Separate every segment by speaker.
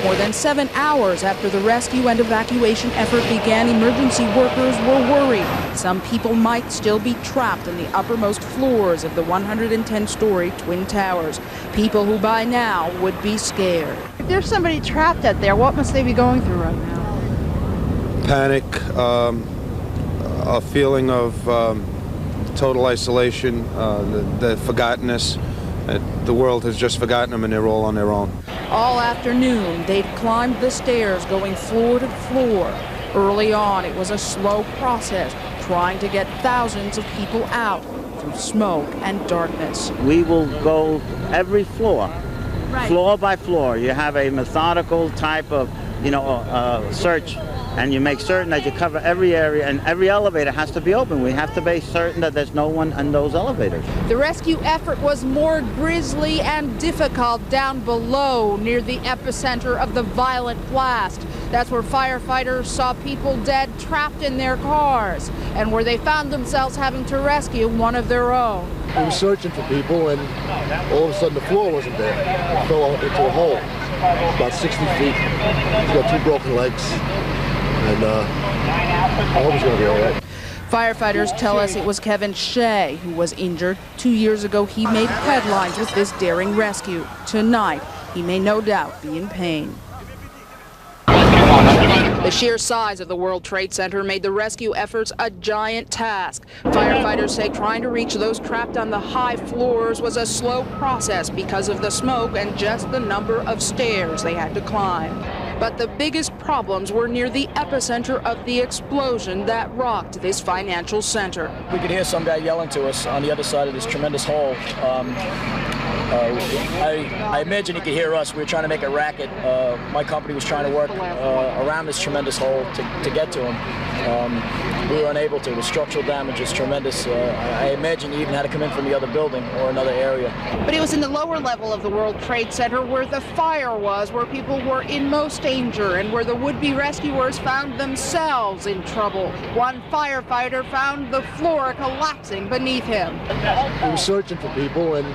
Speaker 1: More than 7 hours after the rescue and evacuation effort began, emergency workers were worried some people might still be trapped in the uppermost floors of the 110-story Twin Towers. People who by now would be scared.
Speaker 2: If there's somebody trapped out there, what must they be going through right now?
Speaker 3: Panic, a feeling of total isolation, the forgottenness. The world has just forgotten them and they're all on their own.
Speaker 1: All afternoon, they'd climbed the stairs going floor to floor. Early on, it was a slow process, trying to get thousands of people out through smoke and darkness.
Speaker 4: We will go every floor,
Speaker 1: Right.
Speaker 4: floor by floor. You have a methodical type of, search, and you make certain that you cover every area, and every elevator has to be open. We have to be certain that there's no one in those elevators.
Speaker 1: The rescue effort was more grisly and difficult down below, near the epicenter of the violent blast. That's where firefighters saw people dead, trapped in their cars, and where they found themselves having to rescue one of their own.
Speaker 5: We were searching for people, and all of a sudden the floor wasn't there. It fell into a hole, about 60 feet. He's got 2 broken legs, and I hope he's going to be all right.
Speaker 1: Firefighters tell us it was Kevin Shea who was injured. 2 years ago, he made headlines with this daring rescue. Tonight, he may no doubt be in pain. The sheer size of the World Trade Center made the rescue efforts a giant task. Firefighters say trying to reach those trapped on the high floors was a slow process because of the smoke and just the number of stairs they had to climb. But the biggest problems were near the epicenter of the explosion that rocked this financial center.
Speaker 6: We could hear some guy yelling to us on the other side of this tremendous hole. I imagine he could hear us. We were trying to make a racket. My company was trying to work around this tremendous hole to get to him. We were unable to. The structural damage is tremendous. I imagine he even had to come in from the other building or another area.
Speaker 1: But it was in the lower level of the World Trade Center where the fire was, where people were in most danger, and where the would-be rescuers found themselves in trouble. One firefighter found the floor collapsing beneath him.
Speaker 5: We were searching for people, and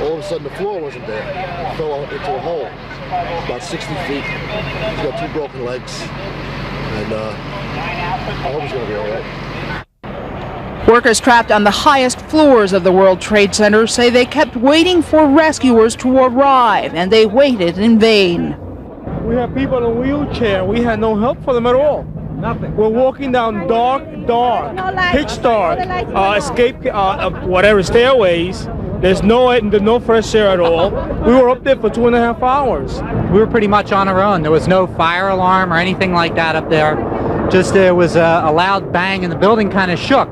Speaker 5: all of a sudden the floor wasn't there. It fell into a hole, about 60 feet. He's got 2 broken legs, and I hope he's going to be all right.
Speaker 1: Workers trapped on the highest floors of the World Trade Center say they kept waiting for rescuers to arrive, and they waited in vain.
Speaker 7: We have people in a wheelchair. We had no help for them at all. Nothing. We're walking down dark, pitch dark, whatever stairways. There's no fresh air at all. We were up there for 2.5 hours.
Speaker 8: We were pretty much on our own. There was no fire alarm or anything like that up there. Just there was a loud bang and the building kind of shook.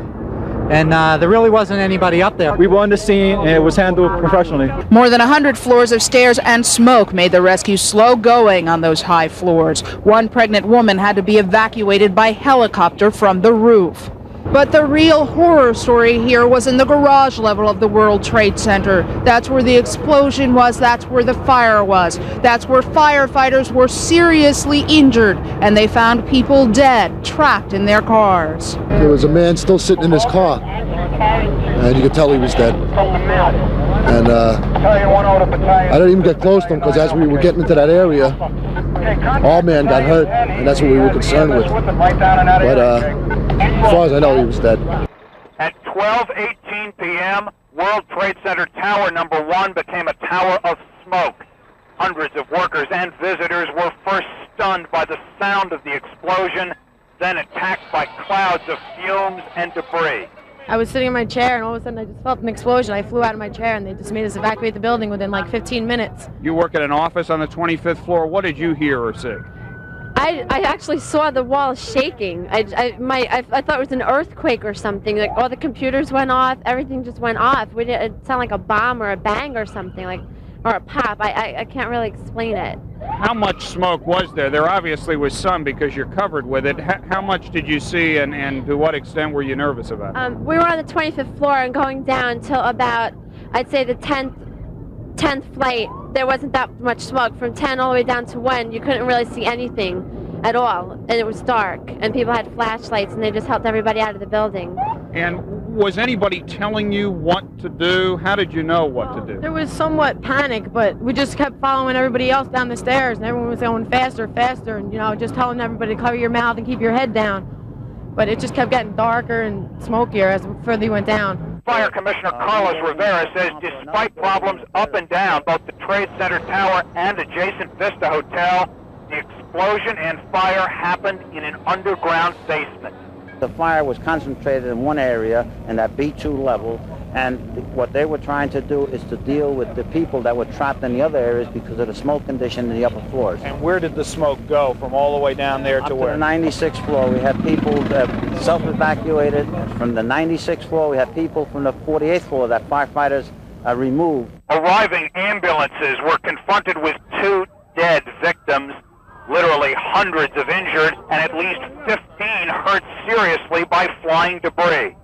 Speaker 8: And there really wasn't anybody up there.
Speaker 7: We were on the scene and it was handled professionally.
Speaker 1: More than 100 floors of stairs and smoke made the rescue slow going on those high floors. One pregnant woman had to be evacuated by helicopter from the roof. But the real horror story here was in the garage level of the World Trade Center. That's where the explosion was, that's where the fire was. That's where firefighters were seriously injured, and they found people dead, trapped in their cars.
Speaker 5: There was a man still sitting in his car, and you could tell he was dead. And I didn't even get close to him, because as we were getting into that area, our man got hurt, and that's what we were concerned with. But as far as I know, he was dead.
Speaker 9: At 12:18 p.m., World Trade Center Tower number 1 became a tower of smoke. Hundreds of workers and visitors were first stunned by the sound of the explosion, then attacked by clouds of fumes and debris.
Speaker 10: I was sitting in my chair, and all of a sudden I just felt an explosion. I flew out of my chair, and they just made us evacuate the building within like 15 minutes.
Speaker 11: You work at an office on the 25th floor. What did you hear or see?
Speaker 10: I actually saw the wall shaking. I thought it was an earthquake or something. Like all the computers went off, everything just went off. It sounded like a bomb or a bang or something, or a pop. I can't really explain it.
Speaker 11: How much smoke was there? There obviously was some because you're covered with it. How much did you see, and to what extent were you nervous about it?
Speaker 10: We were on the 25th floor and going down till about, I'd say the 10th flight. There wasn't that much smoke. From 10 all the way down to 1, you couldn't really see anything. at all, and it was dark, and people had flashlights, and they just helped everybody out of the building.
Speaker 11: And was anybody telling you what to do? How did you know what to do?
Speaker 12: There was somewhat panic, but we just kept following everybody else down the stairs, and everyone was going faster, faster, and just telling everybody to cover your mouth and keep your head down. But it just kept getting darker and smokier as further you went down.
Speaker 9: Fire Commissioner Carlos Rivera says despite problems up and down both the Trade Center Tower and adjacent Vista Hotel, the explosion and fire happened in an underground basement.
Speaker 4: The fire was concentrated in one area, in that B2 level, and what they were trying to do is to deal with the people that were trapped in the other areas because of the smoke condition in the upper floors.
Speaker 11: And where did the smoke go from all the way down there to where?
Speaker 4: To the 96th floor. We had people that self-evacuated. From the 96th floor, we had people from the 48th floor that firefighters removed.
Speaker 9: Arriving ambulances were confronted with 2 dead victims, literally hundreds of injured, and at least 15 hurt seriously by flying debris.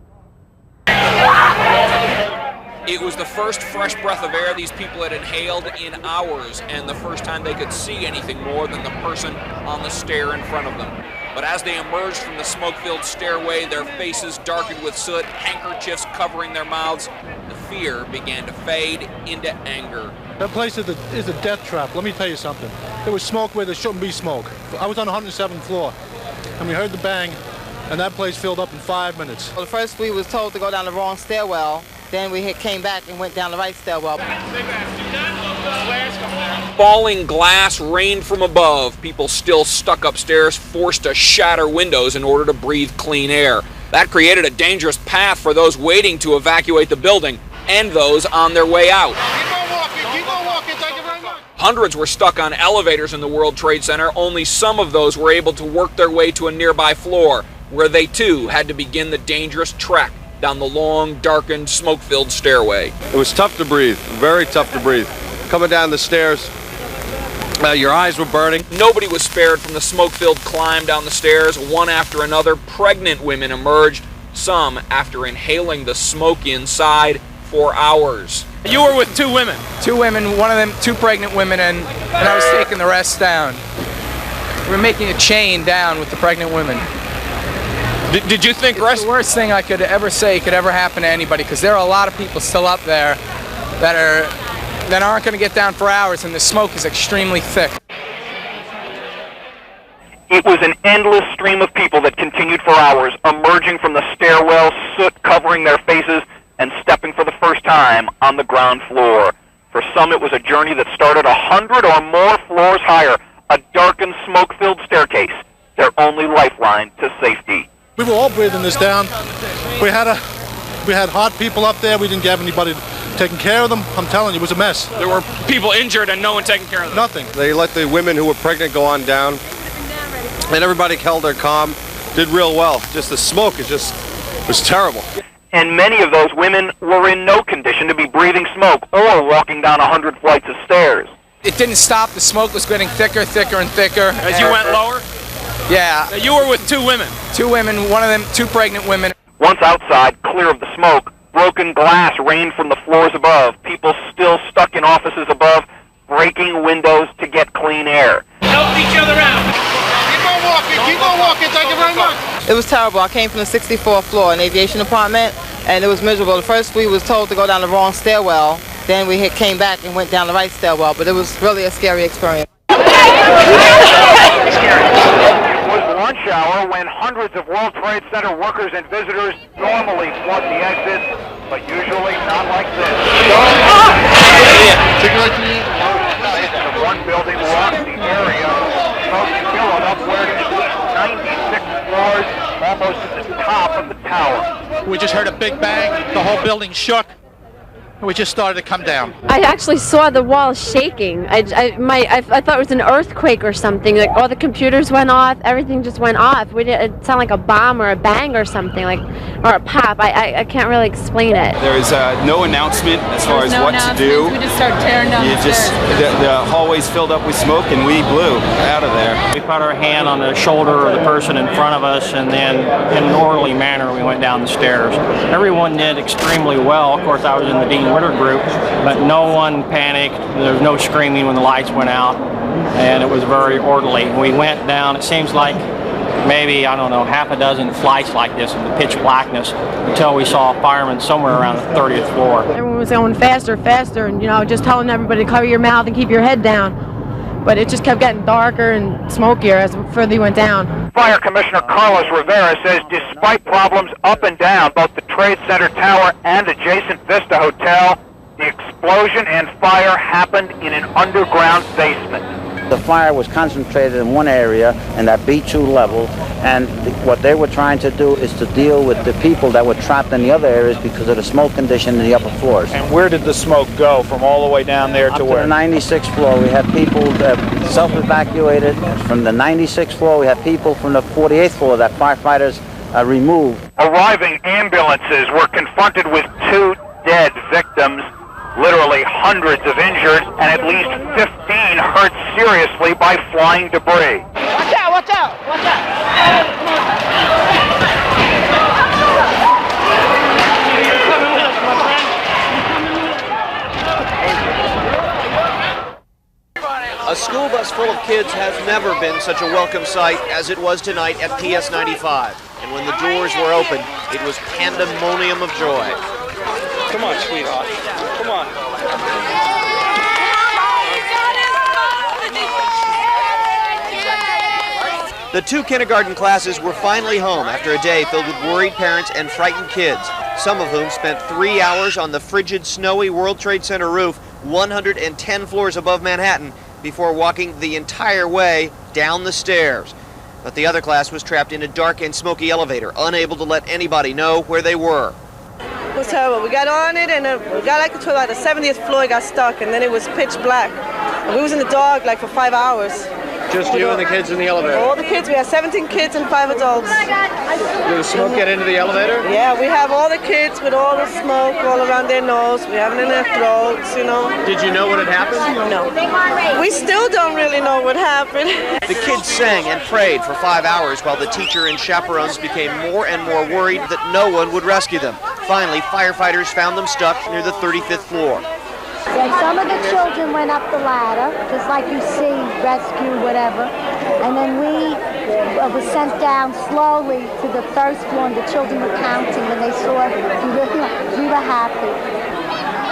Speaker 13: It was the first fresh breath of air these people had inhaled in hours, and the first time they could see anything more than the person on the stair in front of them. But as they emerged from the smoke-filled stairway, their faces darkened with soot, handkerchiefs covering their mouths, the fear began to fade into anger.
Speaker 5: That place is a death trap. Let me tell you something. There was smoke where there shouldn't be smoke. I was on the 107th floor, and we heard the bang, and that place filled up in 5 minutes.
Speaker 14: Well, first we was told to go down the wrong stairwell. Then we came back and went down the right stairwell.
Speaker 13: Falling glass rained from above. People still stuck upstairs forced to shatter windows in order to breathe clean air. That created a dangerous path for those waiting to evacuate the building and those on their way out.
Speaker 5: Keep on walking, thank you very much.
Speaker 13: Hundreds were stuck on elevators in the World Trade Center. Only some of those were able to work their way to a nearby floor, where they too had to begin the dangerous trek down the long, darkened, smoke-filled stairway.
Speaker 15: It was tough to breathe, very tough to breathe. Coming down the stairs, your eyes were burning.
Speaker 13: Nobody was spared from the smoke-filled climb down the stairs. One after another, pregnant women emerged, some after inhaling the smoke inside for hours.
Speaker 16: You were with 2 women? 2 women, one of them 2 pregnant women, and I was taking the rest down. We were making a chain down with the pregnant women.
Speaker 11: Did you think
Speaker 16: it's the worst thing I could ever say could ever happen to anybody, because there are a lot of people still up there that aren't going to get down for hours, and the smoke is extremely thick.
Speaker 9: It was an endless stream of people that continued for hours, emerging from the stairwell, soot covering their faces, and stepping for the first time on the ground floor. For some, it was a journey that started 100 or more floors higher, a darkened, smoke-filled staircase, their only lifeline to safety.
Speaker 5: We were all breathing this down. We had hot people up there. We didn't have anybody taking care of them. I'm telling you, it was a mess.
Speaker 16: There were people injured and no one taking care of them.
Speaker 5: Nothing.
Speaker 15: They let the women who were pregnant go on down, and everybody held their calm, did real well. Just the smoke was terrible.
Speaker 9: And many of those women were in no condition to be breathing smoke or walking down 100 flights of stairs.
Speaker 16: It didn't stop. The smoke was getting thicker, thicker, and thicker.
Speaker 11: As you went lower?
Speaker 16: Yeah.
Speaker 11: You were with 2 women?
Speaker 16: 2 women, one of them 2 pregnant women.
Speaker 9: Once outside, clear of the smoke, broken glass rained from the floors above. People still stuck in offices above, breaking windows to get clean air.
Speaker 16: Help each other out.
Speaker 5: Keep on walking, thank you very much.
Speaker 14: It was terrible. I came from the 64th floor in the aviation department, and it was miserable. At first we was told to go down the wrong stairwell. Then we came back and went down the right stairwell, but it was really a scary experience.
Speaker 9: It was lunch hour when hundreds of World Trade Center workers and visitors normally flood the exits, but usually not like this. The one building rocked the area, smoke billowed upward at least 96 floors, almost at the top of the tower.
Speaker 17: We just heard a big bang, the whole building shook. We just started to come down.
Speaker 10: I actually saw the wall shaking. I thought it was an earthquake or something. Like all the computers went off, everything just went off. It sounded like a bomb or a bang or something, or a pop. I can't really explain it.
Speaker 18: There was no announcement as far as what to do.
Speaker 19: We just started tearing down the stairs.
Speaker 18: The hallways filled up with smoke, and we blew out of there.
Speaker 20: We put our hand on the shoulder of the person in front of us, and then in an orderly manner we went down the stairs. Everyone did extremely well. Of course, I was in the Dean Witter group, but no one panicked. There was no screaming when the lights went out. and it was very orderly. We went down, it seems like maybe, I don't know, half a dozen flights like this in the pitch blackness until we saw a fireman somewhere around the 30th floor.
Speaker 12: Everyone was going faster, faster, and just telling everybody to cover your mouth and keep your head down. But it just kept getting darker and smokier as further you went down.
Speaker 9: Fire Commissioner Carlos Rivera says despite problems up and down both the Trade Center Tower and adjacent Vista Hotel, the explosion and fire happened in an underground basement.
Speaker 4: The fire was concentrated in one area, in that B2 level, and what they were trying to do is to deal with the people that were trapped in the other areas because of the smoke condition in the upper floors.
Speaker 11: And where did the smoke go from all the way down there to where?
Speaker 4: To the 96th floor. We had people self-evacuated from the 96th floor. We had people from the 48th floor that firefighters removed.
Speaker 9: Arriving ambulances were confronted with 2 dead victims, literally hundreds of injured, and at least 15 hurt seriously by flying debris.
Speaker 19: Watch out, watch out, watch out.
Speaker 21: A school bus full of kids has never been such a welcome sight as it was tonight at PS 95. And when the doors were open, it was pandemonium of joy.
Speaker 11: Come on, sweetheart. Come on.
Speaker 21: The 2 kindergarten classes were finally home after a day filled with worried parents and frightened kids, some of whom spent 3 hours on the frigid, snowy World Trade Center roof 110 floors above Manhattan before walking the entire way down the stairs. But the other class was trapped in a dark and smoky elevator, unable to let anybody know where they were.
Speaker 22: It was terrible. We got on it and we got like to about the 70th floor, got stuck, and then it was pitch black. And we was in the dark like for 5 hours.
Speaker 21: Just you and the kids in the elevator?
Speaker 22: All the kids. We had 17 kids and 5 adults.
Speaker 21: Did the smoke get into the elevator?
Speaker 22: Yeah, we have all the kids with all the smoke all around their nose. We have it in their throats,
Speaker 21: Did you know what had happened?
Speaker 22: No. We still don't really know what happened.
Speaker 21: The kids sang and prayed for 5 hours while the teacher and chaperones became more and more worried that no one would rescue them. Finally, firefighters found them stuck near the 35th floor.
Speaker 23: And some of the children went up the ladder, just like you see, rescue, whatever. And then we were sent down slowly to the first floor, and the children were counting, and they saw we were happy.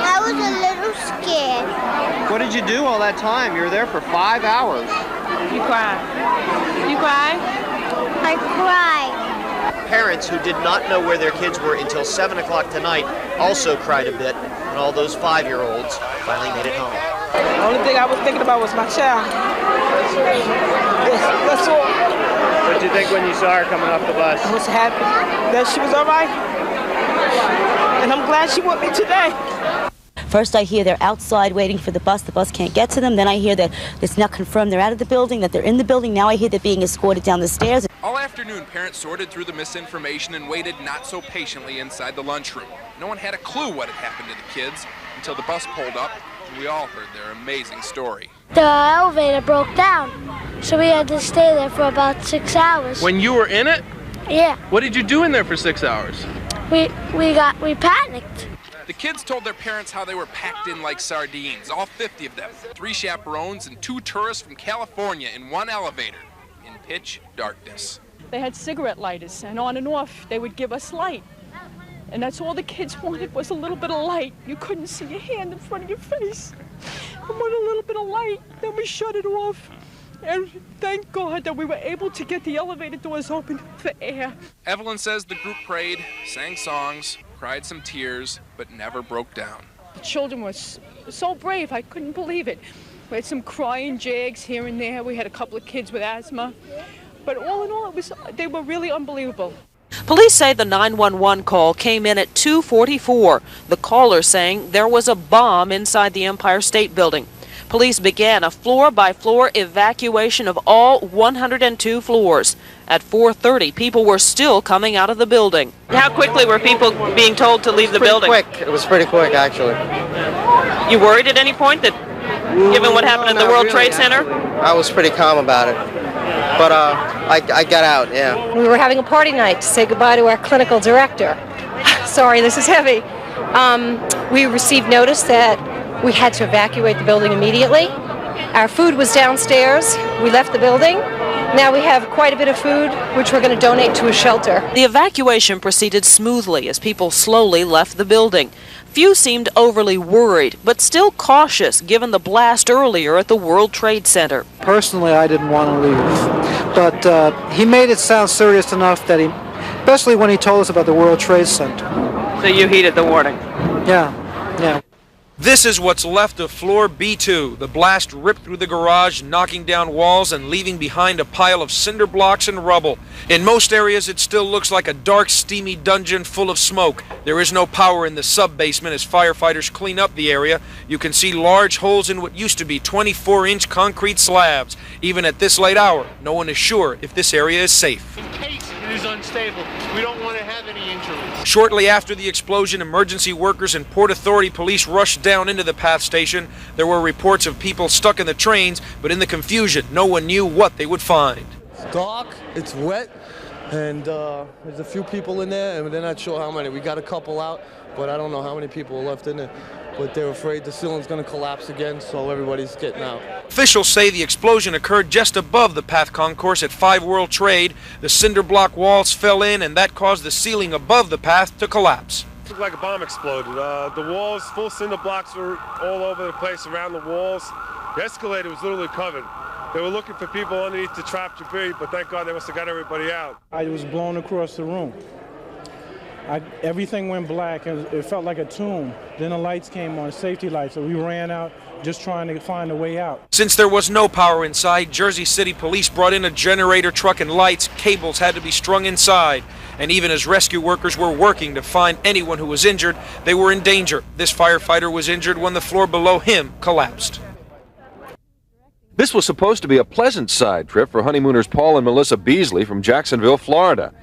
Speaker 24: I was a little scared.
Speaker 21: What did you do all that time? You were there for 5 hours.
Speaker 12: You cried. You cried?
Speaker 24: I cried.
Speaker 21: Parents who did not know where their kids were until 7 o'clock tonight also cried a bit, and all those 5-year-olds finally made it home.
Speaker 22: The only thing I was thinking about was my child. That's all.
Speaker 21: What did you think when you saw her coming off the bus?
Speaker 22: I was happy that she was all right. And I'm glad she with me today.
Speaker 25: First I hear they're outside waiting for the bus can't get to them. Then I hear that it's not confirmed they're out of the building, that they're in the building. Now I hear they're being escorted down the stairs.
Speaker 26: All afternoon, parents sorted through the misinformation and waited not so patiently inside the lunchroom. No one had a clue what had happened to the kids until the bus pulled up and we all heard their amazing story.
Speaker 24: The elevator broke down, so we had to stay there for about 6 hours.
Speaker 27: When you were in it?
Speaker 24: Yeah.
Speaker 27: What did you do in there for 6 hours?
Speaker 24: We panicked.
Speaker 26: The kids told their parents how they were packed in like sardines, all 50 of them. 3 chaperones and 2 tourists from California in one elevator in pitch darkness.
Speaker 28: They had cigarette lighters, and on and off they would give us light. And that's all the kids wanted, was a little bit of light. You couldn't see your hand in front of your face. I want a little bit of light, then we shut it off. And thank God that we were able to get the elevator doors open for air.
Speaker 26: Evelyn says the group prayed, sang songs, cried some tears, but never broke down.
Speaker 28: The children were so brave, I couldn't believe it. We had some crying jags here and there. We had a couple of kids with asthma. But all in all, they were really unbelievable.
Speaker 29: Police say the 911 call came in at 2:44. The caller saying there was a bomb inside the Empire State Building. Police began a floor-by-floor evacuation of all 102 floors. At 4:30, people were still coming out of the building. How quickly were people being told to leave the building?
Speaker 30: Quick. It was pretty quick, actually.
Speaker 29: You worried at any point that, given what happened at the World Trade Center?
Speaker 30: I was pretty calm about it. But I got out, yeah.
Speaker 31: We were having a party night to say goodbye to our clinical director. Sorry, this is heavy. We received notice that we had to evacuate the building immediately, Our food was downstairs. We left the building. Now we have quite a bit of food, which we're going to donate to a shelter.
Speaker 29: The evacuation proceeded smoothly as people slowly left the building. Few seemed overly worried, but still cautious given the blast earlier at the World Trade Center.
Speaker 1: Personally, I didn't want to leave, but he made it sound serious enough that especially when he told us about the World Trade Center.
Speaker 29: So you heeded the warning?
Speaker 1: Yeah.
Speaker 2: This is what's left of floor B2. The blast ripped through the garage, knocking down walls and leaving behind a pile of cinder blocks and rubble. In most areas, it still looks like a dark, steamy dungeon full of smoke. There is no power in the sub-basement as firefighters clean up the area. You can see large holes in what used to be 24-inch concrete slabs. Even at this late hour, no one is sure if this area is safe.
Speaker 3: In case it is unstable, we don't want to have any injuries.
Speaker 2: Shortly after the explosion, emergency workers and Port Authority police rushed down into the PATH station. There were reports of people stuck in the trains, but in the confusion, no one knew what they would find.
Speaker 5: It's dark, it's wet, and there's a few people in there, and they're not sure how many. We got a couple out, but I don't know how many people are left in there. But they're afraid the ceiling's going to collapse again, so everybody's getting out.
Speaker 2: Officials say the explosion occurred just above the PATH concourse at 5 World Trade. The cinder block walls fell in, and that caused the ceiling above the PATH to collapse.
Speaker 6: It looked like a bomb exploded. The walls, full cinder blocks were all over the place around the walls. The escalator was literally covered. They were looking for people underneath the trapped debris, but thank God they must have got everybody out.
Speaker 7: I was blown across the room. Everything went black, and it felt like a tomb. Then the lights came on, safety lights, so we ran out just trying to find a way out.
Speaker 2: Since there was no power inside, Jersey City police brought in a generator truck and lights. Cables had to be strung inside. And even as rescue workers were working to find anyone who was injured, they were in danger. This firefighter was injured when the floor below him collapsed.
Speaker 8: This was supposed to be a pleasant side trip for honeymooners Paul and Melissa Beasley from Jacksonville, Florida.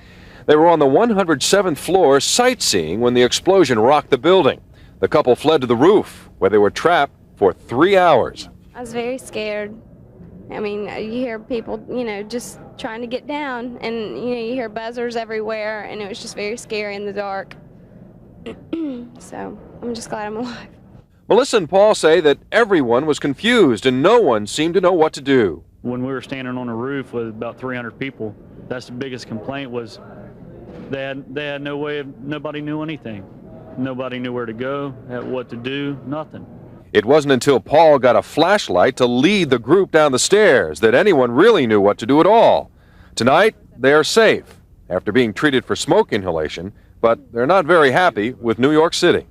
Speaker 8: They were on the 107th floor sightseeing when the explosion rocked the building. The couple fled to the roof, where they were trapped for 3 hours.
Speaker 13: I was very scared. I mean, you hear people, just trying to get down, and, you hear buzzers everywhere, and it was just very scary in the dark. So, I'm just glad I'm alive.
Speaker 8: Melissa and Paul say that everyone was confused and no one seemed to know what to do.
Speaker 14: When we were standing on a roof with about 300 people, that's the biggest complaint was they had no way of, nobody knew anything. Nobody knew where to go, what to do, nothing.
Speaker 8: It wasn't until Paul got a flashlight to lead the group down the stairs that anyone really knew what to do at all. Tonight, they are safe after being treated for smoke inhalation, but they're not very happy with New York City.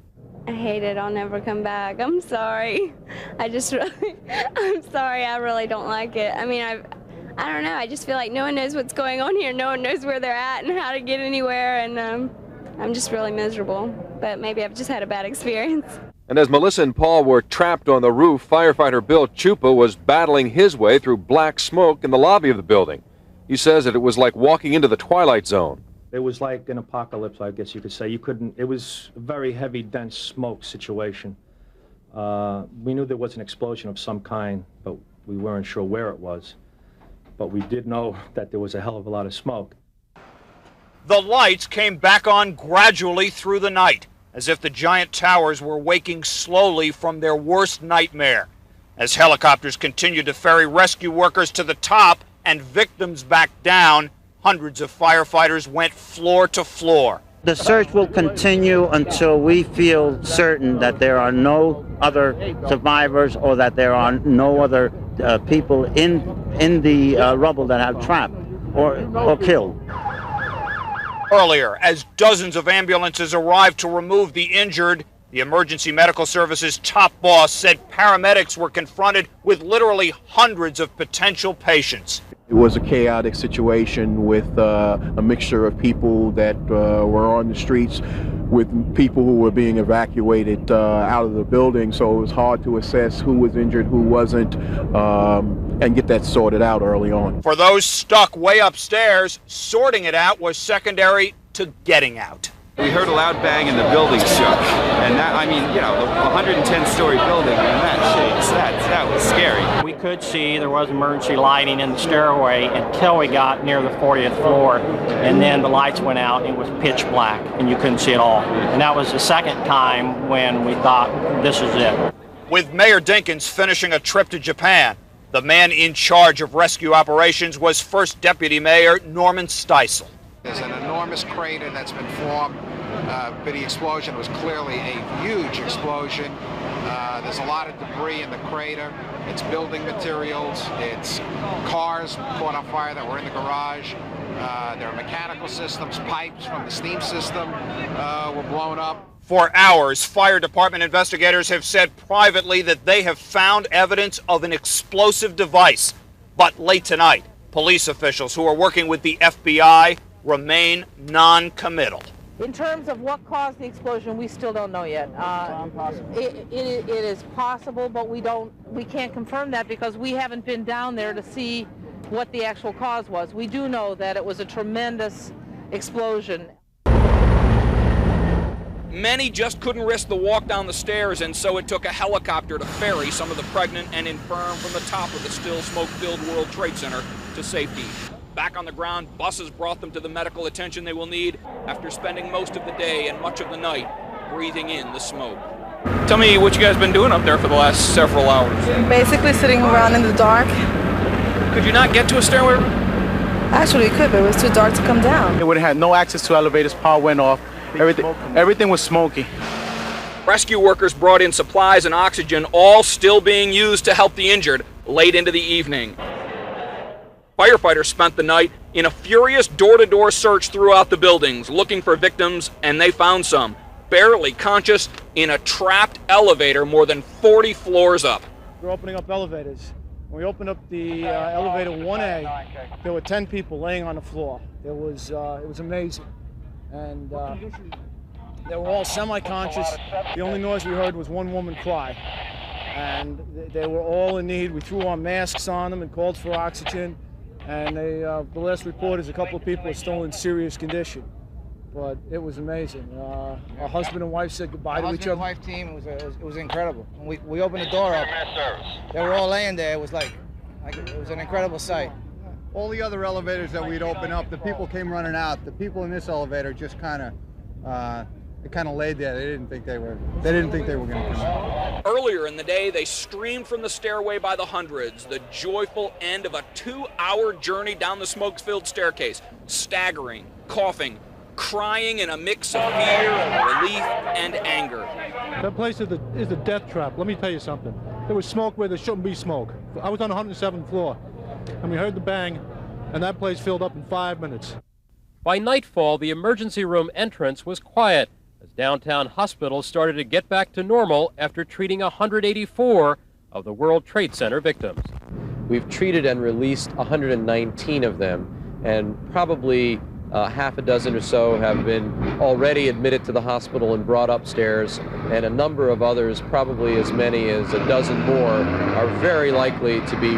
Speaker 13: I hate it. I'll never come back. I'm sorry. I'm sorry. I really don't like it. I mean, I don't know. I just feel like no one knows what's going on here. No one knows where they're at and how to get anywhere, and I'm just really miserable. But maybe I've just had a bad experience.
Speaker 8: And as Melissa and Paul were trapped on the roof, firefighter Bill Chupa was battling his way through black smoke in the lobby of the building. He says that it was like walking into the twilight zone.
Speaker 15: It was like an apocalypse, I guess you could say. It was a very heavy, dense smoke situation. We knew there was an explosion of some kind, but we weren't sure where it was. But we did know that there was a hell of a lot of smoke.
Speaker 16: The lights came back on gradually through the night, as if the giant towers were waking slowly from their worst nightmare. As helicopters continued to ferry rescue workers to the top and victims back down, hundreds of firefighters went floor to floor.
Speaker 4: The search will continue until we feel certain that there are no other survivors or that there are no other people in the rubble that have trapped or killed.
Speaker 16: Earlier, as dozens of ambulances arrived to remove the injured, the Emergency Medical Services top boss said paramedics were confronted with literally hundreds of potential patients.
Speaker 32: It was a chaotic situation with a mixture of people that were on the streets with people who were being evacuated out of the building, so it was hard to assess who was injured, who wasn't, and get that sorted out early on.
Speaker 16: For those stuck way upstairs, sorting it out was secondary to getting out.
Speaker 18: We heard a loud bang and the building shook. And that, I mean, the 110-story building, and that shakes. That was scary.
Speaker 20: We could see there was emergency lighting in the stairway until we got near the 40th floor, and then the lights went out and it was pitch black and you couldn't see it all. And that was the second time when we thought, this is it.
Speaker 16: With Mayor Dinkins finishing a trip to Japan, the man in charge of rescue operations was First Deputy Mayor Norman Steisel.
Speaker 9: There's an enormous crater that's been formed. But the explosion was clearly a huge explosion. There's a lot of debris in the crater. It's building materials. It's cars caught on fire that were in the garage. There are mechanical systems, pipes from the steam system were blown up.
Speaker 16: For hours, fire department investigators have said privately that they have found evidence of an explosive device. But late tonight, police officials who are working with the FBI remain non-committal.
Speaker 10: In terms of what caused the explosion, we still don't know yet. It is possible, but we can't confirm that because we haven't been down there to see what the actual cause was. We do know that it was a tremendous explosion.
Speaker 16: Many just couldn't risk the walk down the stairs, and so it took a helicopter to ferry some of the pregnant and infirm from the top of the still smoke-filled World Trade Center to safety. Back on the ground, buses brought them to the medical attention they will need after spending most of the day and much of the night breathing in the smoke. Tell me what you guys been doing up there for the last several hours.
Speaker 10: Basically sitting around in the dark.
Speaker 16: Could you not get to a stairway?
Speaker 10: Actually, we could, but it was too dark to come down.
Speaker 11: It would have had no access to elevators, power went off, everything was smoky.
Speaker 16: Rescue workers brought in supplies and oxygen, all still being used to help the injured late into the evening. Firefighters spent the night in a furious door-to-door search throughout the buildings, looking for victims, and they found some, barely conscious, in a trapped elevator more than 40 floors up.
Speaker 7: We're opening up elevators. When we opened up the elevator 1A, there were 10 people laying on the floor. It was amazing. And they were all semi-conscious. The only noise we heard was one woman cry. And they were all in need. We threw our masks on them and called for oxygen. And the last report is a couple of people are still in serious condition. But it was amazing. Our husband and wife said goodbye to each other.
Speaker 12: Husband and wife team, it was incredible. When we opened the door up, they were all laying there. It was like it was an incredible sight.
Speaker 17: All the other elevators that we'd open up, the people came running out. The people in this elevator just kind of laid there. They didn't think they were going to come out.
Speaker 16: Earlier in the day, they streamed from the stairway by the hundreds, the joyful end of a 2-hour journey down the smoke-filled staircase, staggering, coughing, crying in a mix of fear, relief, and anger.
Speaker 7: That place is a death trap. Let me tell you something. There was smoke where there shouldn't be smoke. I was on the 107th floor, and we heard the bang, and that place filled up in 5 minutes.
Speaker 19: By nightfall, the emergency room entrance was quiet as downtown hospitals started to get back to normal after treating 184 of the World Trade Center victims.
Speaker 21: We've treated and released 119 of them, and probably half a dozen or so have been already admitted to the hospital and brought upstairs, and a number of others, probably as many as a dozen more, are very likely to be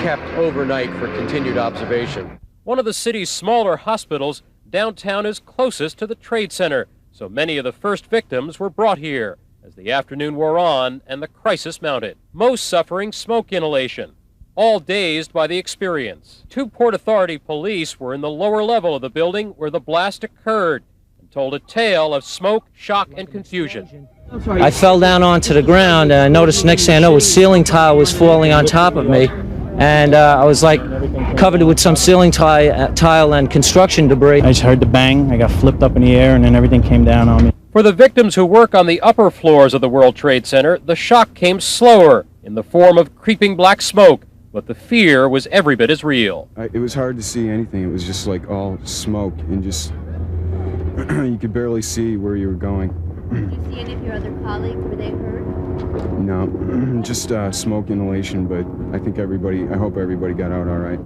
Speaker 21: kept overnight for continued observation.
Speaker 19: One of the city's smaller hospitals, downtown is closest to the Trade Center, so many of the first victims were brought here as the afternoon wore on and the crisis mounted, most suffering smoke inhalation, all dazed by the experience. 2 Port Authority police were in the lower level of the building where the blast occurred and told a tale of smoke, shock, and confusion.
Speaker 22: I fell down onto the ground and I noticed next thing I know, a ceiling tile was falling on top of me. And I was like covered with some ceiling tile and construction debris.
Speaker 20: I just heard the bang. I got flipped up in the air and then everything came down on me.
Speaker 19: For the victims who work on the upper floors of the World Trade Center, the shock came slower in the form of creeping black smoke, but the fear was every bit as real.
Speaker 23: It was hard to see anything. It was just like all smoke and just you could barely see where you were going.
Speaker 24: Did you see any of your other colleagues? Were they hurt?
Speaker 23: No, just smoke inhalation, but I hope everybody got out all right.